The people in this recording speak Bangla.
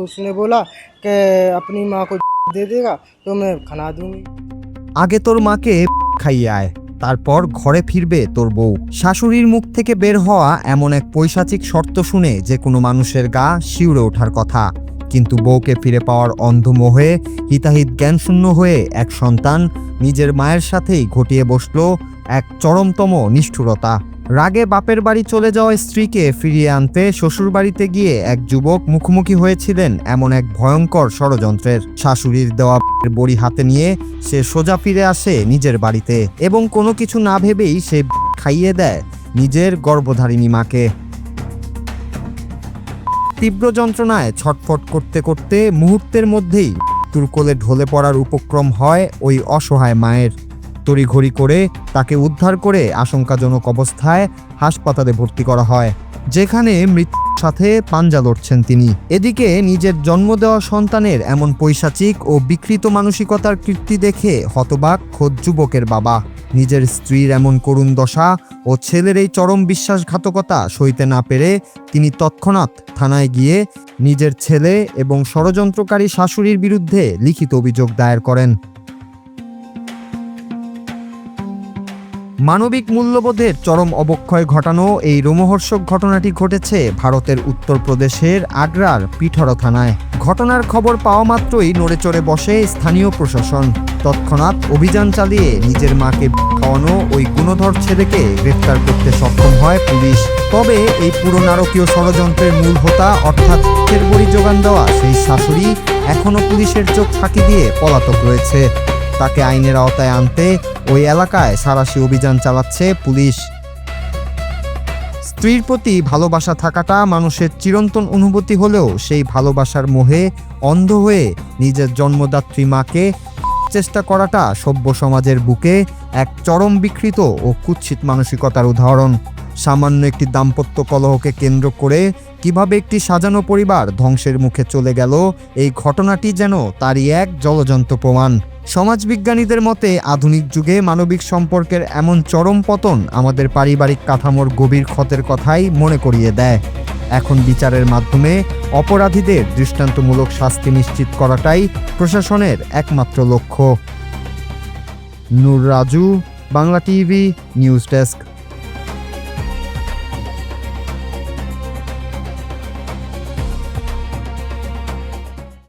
उसने बोला कि अपनी माँ को दे देगा तो मैं खाना दूंगी। আগে তোর মাকে খাইয়ে আয়, তারপর ঘরে ফিরবে তোর বউ। শাশুড়ির মুখ থেকে বের হওয়া এমন এক পৈশাচিক শর্ত শুনে যে কোনো মানুষের গা শিউরে ওঠার কথা, কিন্তু বউকে ফিরে পাওয়ার অন্ধ মোহে হিতাহিত জ্ঞানশূন্য হয়ে এক সন্তান নিজের মায়ের সাথেই ঘটিয়ে বসল এক চরমতম নিষ্ঠুরতা। রাগে বাপের বাড়ি চলে যাওয়া স্ত্রীকে ফিরিয়ে আনতে শ্বশুর বাড়িতে গিয়ে এক যুবক মুখোমুখি হয়েছিলেন এমন এক ভয়ঙ্কর ষড়যন্ত্রের। শাশুড়ির দেওয়া বড়ি হাতে নিয়ে সে সোজা ফিরে আসে নিজের বাড়িতে এবং কোনো কিছু না ভেবেই সে খাইয়ে দেয় নিজের গর্ভধারিণী মাকে। তীব্র যন্ত্রণায় ছটফট করতে করতে মুহূর্তের মধ্যেই তুরকোলে ঢলে পড়ার উপক্রম হয় ওই অসহায় মায়ের। তড়িঘড়ি করে তাকে উদ্ধার করে আশঙ্কাজনক অবস্থায় হাসপাতালে ভর্তি করা হয়, যেখানে মৃত্যুর সাথে পাঞ্জা লড়ছেন তিনি। এদিকে নিজের জন্ম দেওয়া সন্তানের এমন পৈশাচিক ও বিকৃত মানসিকতার কীর্তি দেখে হতবাক খোদ যুবকের বাবা। নিজের স্ত্রীর এমন করুণ দশা ও ছেলের এই চরম বিশ্বাসঘাতকতা সইতে না পেরে তিনি তৎক্ষণাৎ থানায় গিয়ে নিজের ছেলে এবং ষড়যন্ত্রকারী শাশুড়ির বিরুদ্ধে লিখিত অভিযোগ দায়ের করেন। মানবিক মূল্যবোধের চরম অবক্ষয় ঘটানো এই রোমহর্ষক ঘটনাটি ঘটেছে ভারতের উত্তরপ্রদেশের আগ্রার পিঠর থানায়। ঘটনার খবর পাওয়া মাত্রই নড়েচড়ে বসে স্থানীয় প্রশাসন। তৎক্ষণাৎ অভিযান চালিয়ে নিজের মাকে খাওয়ানো ওই গুণধর ছেলেকে গ্রেফতার করতে সক্ষম হয় পুলিশ। তবে এই পুরো নারকীয় ষড়যন্ত্রের মূল হোতা অর্থাৎ বড়ি যোগান দেওয়া সেই শাশুড়ি এখনও পুলিশের চোখ ফাঁকি দিয়ে পলাতক রয়েছে। তাকে আইনের আওতায় আনতে ওই এলাকায় সাঁড়াশি অভিযান চালাচ্ছে পুলিশ। স্ত্রীর প্রতি ভালোবাসা থাকাটা মানুষের চিরন্তন অনুভূতি হলেও সেই ভালোবাসার মোহে অন্ধ হয়ে নিজের জন্মদাত্রী মাকে চেষ্টা করাটা সভ্য সমাজের বুকে এক চরম বিকৃত ও কুৎসিত মানসিকতার উদাহরণ। সামান্য একটি দাম্পত্য কলহকে কেন্দ্র করে কিভাবে একটি সাজানো পরিবার ধ্বংসের মুখে চলে গেল, এই ঘটনাটি যেন তারই এক জ্বলজ্বন্ত প্রমাণ। সমাজবিজ্ঞানীদের মতে আধুনিক যুগে মানবিক সম্পর্কের এমন চরম পতন আমাদের পারিবারিক কাঠামোর গভীর ক্ষতের কথাই মনে করিয়ে দেয়। এখন বিচারের মাধ্যমে অপরাধীদের দৃষ্টান্তমূলক শাস্তি নিশ্চিত করাটাই প্রশাসনের একমাত্র লক্ষ্য। Noor Raju, Bangla TV news desk.